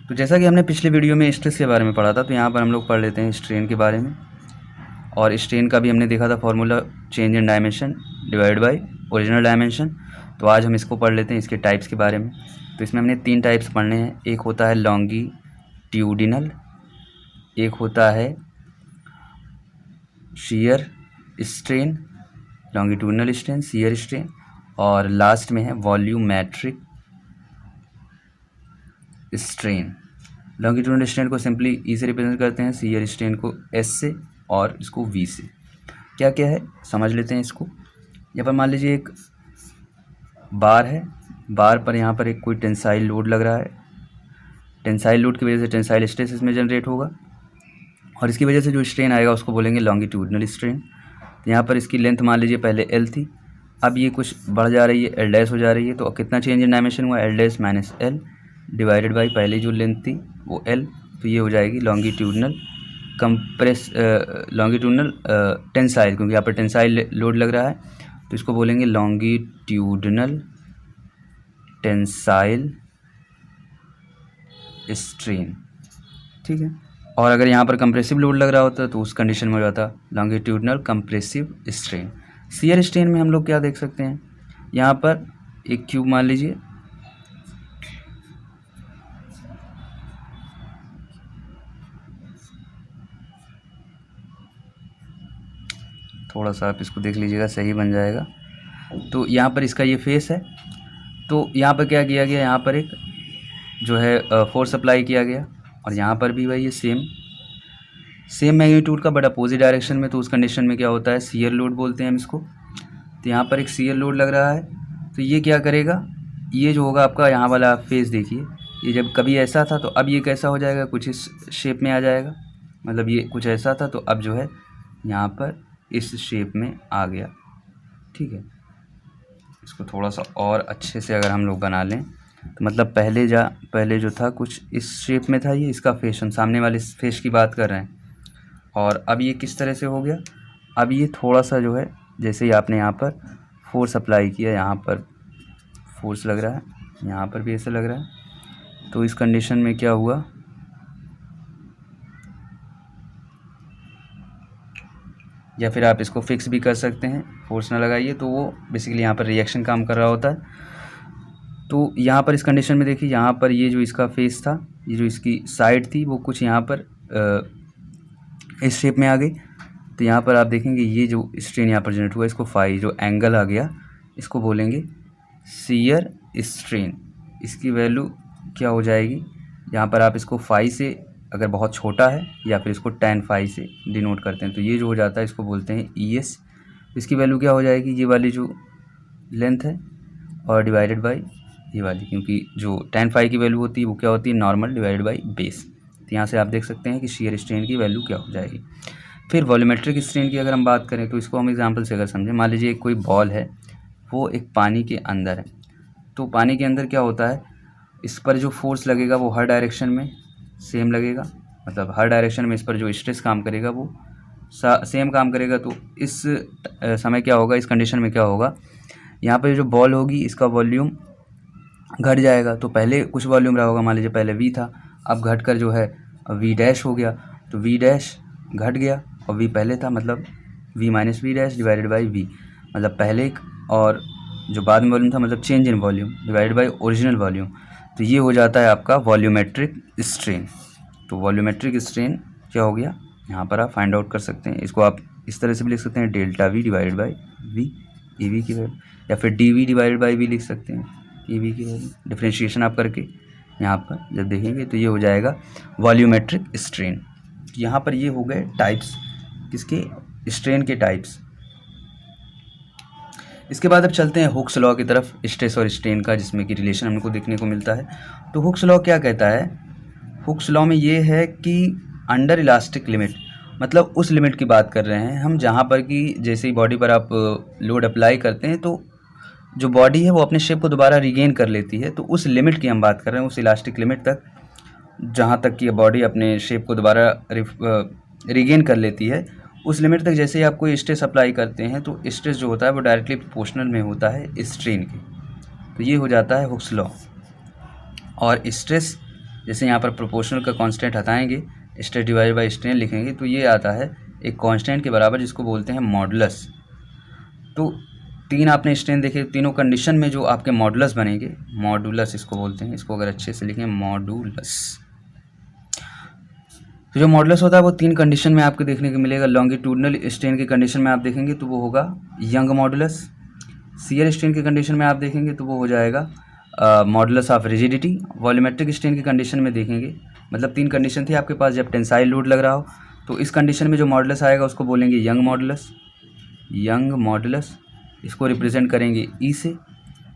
तो जैसा कि हमने पिछले वीडियो में स्ट्रेस के बारे में पढ़ा था, तो यहाँ पर हम लोग पढ़ लेते हैं स्ट्रेन के बारे में। और स्ट्रेन का भी हमने देखा था formula, change in dimension divide by original dimension. तो आज हम इसको पढ़ लेते हैं, इसके टाइप्स के बारे में। तो इसमें हमने 3 टाइप्स पढ़ने हैं। एक होता है लॉन्गिट्यूडिनल, एक होता है shear strain, longitudinal strain, shear strain, और लास्ट में है वॉल्यूमेट्रिक स्ट्रेन। लॉन्गिट्यूडिनल स्ट्रेन को सिंपली ई से रिप्रेजेंट करते हैं, शियर स्ट्रेन को एस से, और इसको वी से। क्या क्या है समझ लेते हैं इसको। यहाँ पर मान लीजिए एक बार है, बार पर यहाँ पर एक कोई टेंसाइल लोड लग रहा है। टेंसाइल लोड की वजह से टेंसाइल स्ट्रेस इसमें जनरेट होगा, और इसकी वजह से जो स्ट्रेन आएगा उसको बोलेंगे लॉन्गिट्यूडिनल स्ट्रेन। तो यहाँ पर इसकी लेंथ मान लीजिए पहले एल थी, अब ये कुछ बढ़ जा रही है, एल डैश हो जा रही है। तो कितना चेंज इन डायमेंशन हुआ, L dash minus L divided by पहले जो लेंथ थी वो एल। तो ये हो जाएगी लॉन्गिट्यूडिनल लॉन्गिट्यूडिनल टेंसाइल, क्योंकि यहाँ पर टेंसाइल लोड लग रहा है, तो इसको बोलेंगे लॉन्गिट्यूडिनल टेंसाइल स्ट्रेन। ठीक है। और अगर यहाँ पर कंप्रेसिव लोड लग रहा होता तो उस कंडीशन में हो जाता longitudinal compressive strain. Shear strain में हम लोग क्या देख सकते हैं, यहाँ पर एक क्यूब मान लीजिए, थोड़ा सा आप इसको देख लीजिएगा, सही बन जाएगा। तो यहाँ पर इसका ये फेस है, तो यहाँ पर क्या किया गया, यहाँ पर एक जो है फोर्स अप्लाई किया गया, और यहाँ पर भी वही सेम मैग्नीट्यूड का बट अपोजिट डायरेक्शन में। तो उस कंडीशन में क्या होता है, शियर लोड बोलते हैं हम इसको। तो यहाँ पर एक शियर लोड लग रहा है, तो ये क्या करेगा, ये जो होगा आपका यहाँ वाला फेस देखिए, ये जब कभी ऐसा था तो अब ये कैसा हो जाएगा, कुछ इस शेप में आ जाएगा। मतलब ये कुछ ऐसा था तो अब जो है यहाँ पर इस शेप में आ गया। ठीक है। इसको थोड़ा सा और अच्छे से अगर हम लोग बना लें, तो मतलब पहले जो था कुछ इस शेप में था, ये इसका फेस, हम सामने वाले फेस की बात कर रहे हैं। और अब ये किस तरह से हो गया, अब ये थोड़ा सा जो है, जैसे ही आपने यहाँ पर फोर्स अप्लाई किया, यहाँ पर फोर्स लग रहा है, यहाँ पर भी ऐसा लग रहा है। तो इस कंडीशन में क्या हुआ, या फिर आप इसको फिक्स भी कर सकते हैं, फोर्स ना लगाइए, तो वो बेसिकली यहाँ पर रिएक्शन काम कर रहा होता है। तो यहाँ पर इस कंडीशन में देखिए, यहाँ पर ये जो इसका फेस था, ये जो इसकी साइड थी, वो कुछ यहाँ पर इस शेप में आ गई। तो यहाँ पर आप देखेंगे ये जो स्ट्रेन यहाँ पर जनरेट हुआ, इसको फाई जो एंगल आ गया, इसको बोलेंगे शियर स्ट्रेन। इसकी वैल्यू क्या हो जाएगी, यहाँ पर आप इसको फाई से अगर बहुत छोटा है, या फिर इसको tan फाई से डिनोट करते हैं, तो ये जो हो जाता है इसको बोलते हैं ES। इसकी वैल्यू क्या हो जाएगी, ये वाली जो लेंथ है और डिवाइडेड बाई ये वाली, क्योंकि जो tan फाई की वैल्यू होती है वो क्या होती है, नॉर्मल डिवाइडेड बाई बेस। तो यहाँ से आप देख सकते हैं कि शियर स्ट्रेन की वैल्यू क्या हो जाएगी। फिर वॉल्यूमेट्रिक स्ट्रेन की अगर हम बात करें, तो इसको हम एग्जांपल से अगर समझें, मान लीजिए कोई बॉल है, वो एक पानी के अंदर है। तो पानी के अंदर क्या होता है, इस पर जो फोर्स लगेगा वो हर डायरेक्शन में सेम लगेगा, मतलब हर डायरेक्शन में इस पर जो स्ट्रेस काम करेगा वो सेम काम करेगा। तो इस समय क्या होगा, इस कंडीशन में क्या होगा, यहाँ पर जो बॉल होगी इसका वॉल्यूम घट जाएगा। तो पहले कुछ वॉल्यूम रहा होगा, मान लीजिए पहले V था, अब घट कर जो है V डैश हो गया। तो V डैश घट गया और V पहले था, मतलब V minus V dash divided by V, मतलब पहले और जो बाद में वॉल्यूम था, मतलब change in volume divided by original volume. तो ये हो जाता है आपका वॉल्यूमेट्रिक स्ट्रेन। तो वॉल्यूमेट्रिक स्ट्रेन क्या हो गया, यहाँ पर आप फाइंड आउट कर सकते हैं। इसको आप इस तरह से भी लिख सकते हैं, delta V divided by V, EV की वैल्यू, या फिर DV डिवाइडेड बाई V लिख सकते हैं, EV की वैल्यू। डिफ्रेंशिएशन आप करके यहाँ पर जब देखेंगे तो ये हो जाएगा वॉल्यूमेट्रिक स्ट्रेन। यहाँ पर ये हो गए टाइप्स, किसके, स्ट्रेन के टाइप्स। इसके बाद अब चलते हैं हुक्स लॉ की तरफ, स्ट्रेस और स्ट्रेन का, जिसमें कि रिलेशन हमको देखने को मिलता है। तो हुक्स लॉ क्या कहता है, हुक्स लॉ में ये है कि अंडर इलास्टिक लिमिट, मतलब उस लिमिट की बात कर रहे हैं हम जहाँ पर कि जैसे ही बॉडी पर आप लोड अप्लाई करते हैं तो जो बॉडी है वो अपने शेप को दोबारा रिगेन कर लेती है। तो उस लिमिट की हम बात कर रहे हैं, उस इलास्टिक लिमिट तक, जहाँ तक कि बॉडी अपने शेप को दोबारा रिगेन कर लेती है, उस लिमिट तक जैसे ही आप कोई स्ट्रेस अप्लाई करते हैं तो स्ट्रेस जो होता है वो डायरेक्टली प्रोपोर्शनल में होता है स्ट्रेन के। तो ये हो जाता है हुक्स लॉ। और स्ट्रेस जैसे यहाँ पर प्रोपोर्शनल का कांस्टेंट हटाएंगे, स्ट्रेस डिवाइडेड बाय स्ट्रेन लिखेंगे, तो ये आता है एक कांस्टेंट के बराबर जिसको बोलते हैं मॉडुलस। तो तीन आपने स्ट्रेन देखे, तीनों कंडीशन में जो आपके मॉडुलस बनेंगे, मॉडुलस इसको बोलते हैं, इसको अगर अच्छे से लिखें मॉडुलस। तो जो मॉडुलस होता है वो तीन कंडीशन में आपको देखने को मिलेगा। लॉन्गिट्यूडनल स्ट्रेन की कंडीशन में आप देखेंगे तो वो होगा यंग मॉडुलस। शियर स्ट्रेन की कंडीशन में आप देखेंगे तो वो हो जाएगा modulus of rigidity. Volumetric strain की कंडीशन में देखेंगे, मतलब तीन कंडीशन थी आपके पास, जब टेंसाइल लोड लग रहा हो तो इस कंडीशन में जो मॉडुलस आएगा उसको बोलेंगे यंग मॉडुलस। यंग मॉडुलस इसको रिप्रेजेंट करेंगे ई से,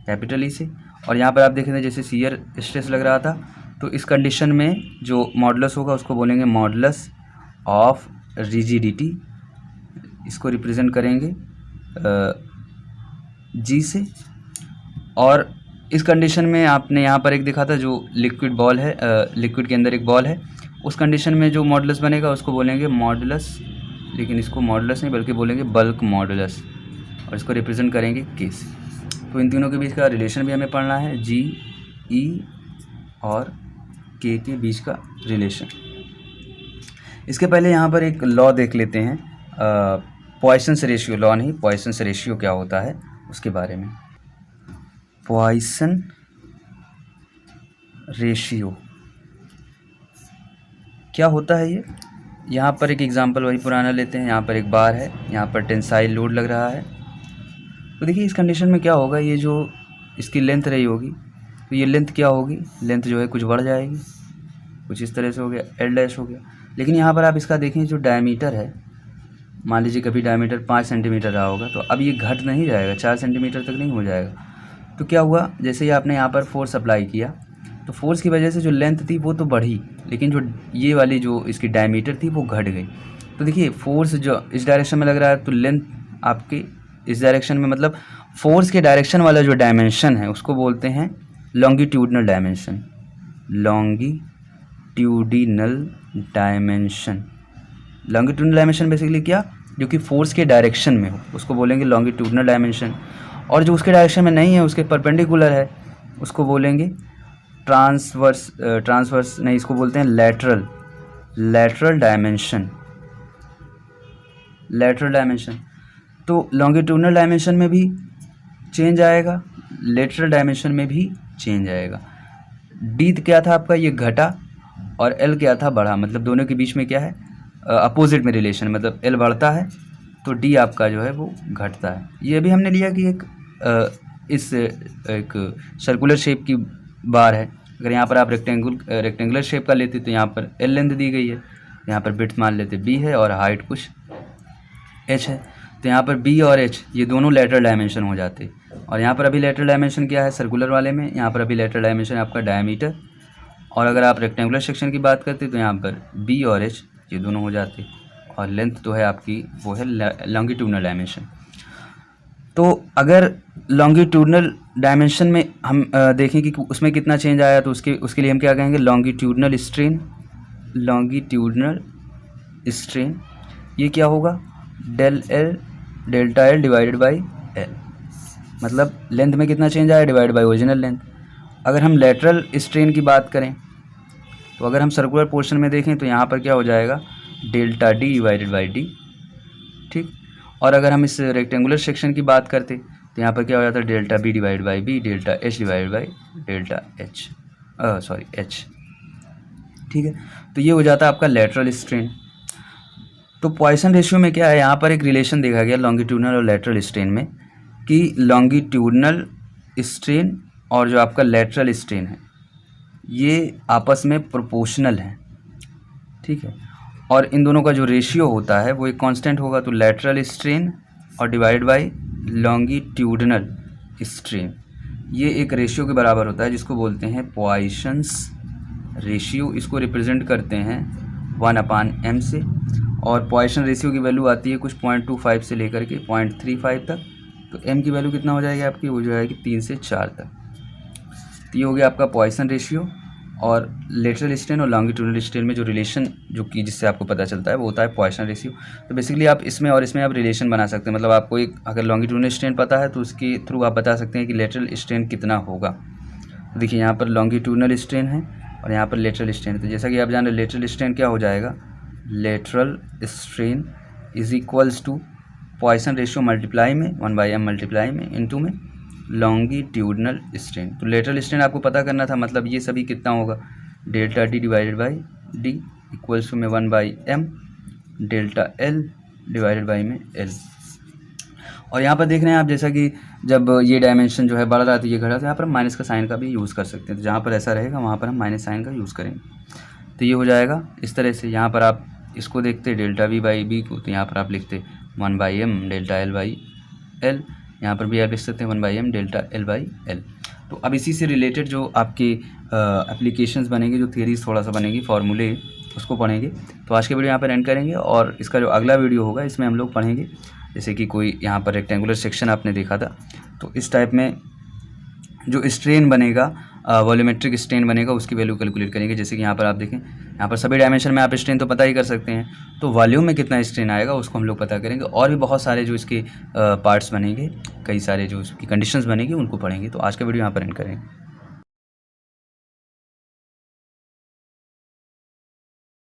कैपिटल ई से। और यहाँ पर आप देखेंगे जैसे शियर स्ट्रेस लग रहा था तो इस कंडीशन में जो मॉडुलस होगा उसको बोलेंगे मॉडुलस ऑफ रिजिडिटी, इसको रिप्रेजेंट करेंगे जी से। और इस कंडीशन में आपने यहाँ पर एक देखा था जो लिक्विड बॉल है, लिक्विड के अंदर एक बॉल है, उस कंडीशन में जो मॉडुलस बनेगा उसको बोलेंगे मॉडुलस, लेकिन इसको मॉडुलस नहीं बल्कि बोलेंगे बल्क मॉडुलस, और इसको रिप्रेजेंट करेंगे के से। तो इन तीनों के बीच का रिलेशन भी हमें पढ़ना है, जी ई और के बीच का रिलेशन। इसके पहले यहाँ पर एक लॉ देख लेते हैं, पॉइसन्स रेशियो, लॉ नहीं, पॉइसन्स रेशियो क्या होता है उसके बारे में। पॉइसन रेशियो क्या होता है ये, यहाँ पर एक एग्जांपल वही पुराना लेते हैं। यहाँ पर एक बार है, यहाँ पर टेंसाइल लोड लग रहा है, तो देखिए इस कंडीशन में क्या होगा, ये जो इसकी लेंथ रही होगी तो ये लेंथ क्या होगी, लेंथ जो है कुछ बढ़ जाएगी, कुछ इस तरह से हो गया, एल डैश हो गया। लेकिन यहाँ पर आप इसका देखें जो डायमीटर है, मान लीजिए कभी डायमीटर 5 सेंटीमीटर रहा होगा, तो अब ये घट नहीं जाएगा, 4 सेंटीमीटर तक नहीं हो जाएगा। तो क्या हुआ, जैसे ही आपने यहाँ पर फोर्स अप्लाई किया तो फोर्स की वजह से जो लेंथ थी वो तो बढ़ी, लेकिन जो ये वाली जो इसकी डायमीटर थी वो घट गई। तो देखिए फोर्स जो इस डायरेक्शन में लग रहा है तो लेंथ आपकी इस डायरेक्शन में, मतलब फोर्स के डायरेक्शन वाला जो डायमेंशन है उसको बोलते हैं longitudinal dimension. Longitudinal dimension, longitudinal dimension basically क्या, जो कि फोर्स के डायरेक्शन में हो उसको बोलेंगे लॉन्गिट्यूडनल डायमेंशन, और जो उसके डायरेक्शन में नहीं है उसके परपेंडिकुलर है उसको बोलेंगे ट्रांसवर्स नहीं, इसको बोलते हैं लैटरल डायमेंशन। लैटरल डायमेंशन, तो लॉन्गिट्यूडनल डायमेंशन में भी चेंज आएगा, लेटरल डायमेंशन में भी चेंज आएगा। डी क्या था आपका, ये घटा, और एल क्या था, बढ़ा, मतलब दोनों के बीच में क्या है, अपोजिट में रिलेशन, मतलब एल बढ़ता है तो डी आपका जो है वो घटता है। ये भी हमने लिया कि एक सर्कुलर शेप की बार है, अगर यहाँ पर आप रेक्टेंगुलर शेप का लेते तो यहाँ पर एल लेंथ दी गई है, यहाँ पर बिड्थ मान लेते बी है और हाइट कुछ एच है, तो यहाँ पर बी और एच ये दोनों लेटरल डायमेंशन हो जाते। और यहाँ पर अभी लेटरल डायमेंशन क्या है सर्कुलर वाले में, यहाँ पर अभी लेटरल डायमेंशन आपका डायमीटर, और अगर आप रेक्टेंगुलर सेक्शन की बात करते तो यहाँ पर बी और एच ये दोनों हो जाते, और लेंथ तो है आपकी वो है लॉन्गिट्यूडनल डायमेंशन। तो अगर लॉन्गिट्यूडनल डायमेंशन में हम देखें कि उसमें कितना चेंज आया तो उसके लिए हम क्या कहेंगे, लॉन्गिट्यूडनल स्ट्रेन। लॉन्गिट्यूडनल स्ट्रेन ये क्या होगा, delta l divided by L, मतलब लेंथ में कितना चेंज आया डिवाइड बाई ओरिजिनल लेंथ। अगर हम लेटरल स्ट्रेन की बात करें तो अगर हम सर्कुलर पोर्शन में देखें तो यहाँ पर क्या हो जाएगा, delta D divided by D, ठीक। और अगर हम इस रेक्टेंगुलर सेक्शन की बात करते तो यहाँ पर क्या हो जाता है, delta b divide by b, delta h divide by delta h, h, ठीक है। तो ये हो जाता है आपका लेटरल स्ट्रेन। तो पॉइसन रेशियो में क्या है, यहाँ पर एक रिलेशन देखा गया लॉन्गिट्यूडनल और लेटरल स्ट्रेन में, कि लॉन्गिट्यूडनल स्ट्रेन और जो आपका लेटरल स्ट्रेन है ये आपस में प्रोपोर्शनल है, ठीक है। और इन दोनों का जो रेशियो होता है वो एक कांस्टेंट होगा, तो लेटरल स्ट्रेन और डिवाइड बाय लॉन्गिट्यूडनल स्ट्रेन ये एक रेशियो के बराबर होता है जिसको बोलते हैं पॉइसन्स रेशियो। इसको रिप्रेजेंट करते हैं 1/m से, और पॉइसन रेशियो की वैल्यू आती है कुछ 0.25 से लेकर के 0.35 तक। तो m की वैल्यू कितना हो जाएगी आपकी, हो जाएगी 3 से 4 तक। तो ये हो गया आपका पॉइसन रेशियो। और लेटरल स्ट्रेन और लॉन्गिट्यूडनल स्ट्रेन में जो रिलेशन जो कि जिससे आपको पता चलता है वो होता है पॉइसन रेशियो। तो बेसिकली आप इसमें और इसमें आप रिलेशन बना सकते हैं, मतलब आपको एक अगर लॉन्गिट्यूडनल स्ट्रेन पता है तो उसके थ्रू आप बता सकते हैं कि लेटरल स्ट्रेन कितना होगा। तो देखिए यहाँ पर लॉन्गिट्यूडनल स्ट्रेन है और यहाँ पर लेटरल स्ट्रेन। तो जैसा कि आप जान रहे लेटरल स्ट्रेन क्या हो जाएगा, lateral strain is equals to Poisson ratio multiply में 1/m मल्टीप्लाई में इनटू में लॉन्गिट्यूडनल स्ट्रेन। तो लेटरल स्ट्रेन आपको पता करना था, मतलब ये सभी कितना होगा, delta t divided by d equals to में 1/m delta l divided by में एल। और यहाँ पर देख रहे हैं आप, जैसा कि जब ये डायमेंशन जो है बढ़ रहा है तो ये घटा, तो यहाँ पर हम माइनस का साइन का भी यूज़ कर सकते हैं। तो जहाँ पर ऐसा रहेगा वहाँ पर हम माइनस साइन का यूज़ करेंगे। तो ये हो जाएगा इस तरह से। यहाँ पर आप इसको देखते डेल्टा वी बाई बी को, तो यहाँ पर आप लिखते 1/m delta L by L. यहाँ पर भी आप लिख सकते हैं 1/m delta L by L. तो अब इसी से रिलेटेड जो आपके एप्लीकेशंस बनेंगे, जो थियरीज थोड़ा सा बनेगी, फार्मूले, उसको पढ़ेंगे। तो आज के वीडियो यहाँ पर एंड करेंगे और इसका जो अगला वीडियो होगा इसमें हम लोग पढ़ेंगे, जैसे कि कोई यहाँ पर रेक्टेंगुलर सेक्शन आपने देखा था, तो इस टाइप में जो स्ट्रेन बनेगा, वॉल्यूमेट्रिक स्ट्रेन बनेगा, उसकी वैल्यू कैलकुलेट करेंगे। जैसे कि यहाँ पर आप देखें, यहाँ पर सभी डायमेंशन में आप स्ट्रेन तो पता ही कर सकते हैं, तो वॉल्यूम में कितना स्ट्रेन आएगा उसको हम लोग पता करेंगे। और भी बहुत सारे जो इसके पार्ट्स बनेंगे, कई सारे जो इसकी कंडीशंस बनेगी उनको पढ़ेंगे। तो आज का वीडियो यहाँ पर एंड करेंगे।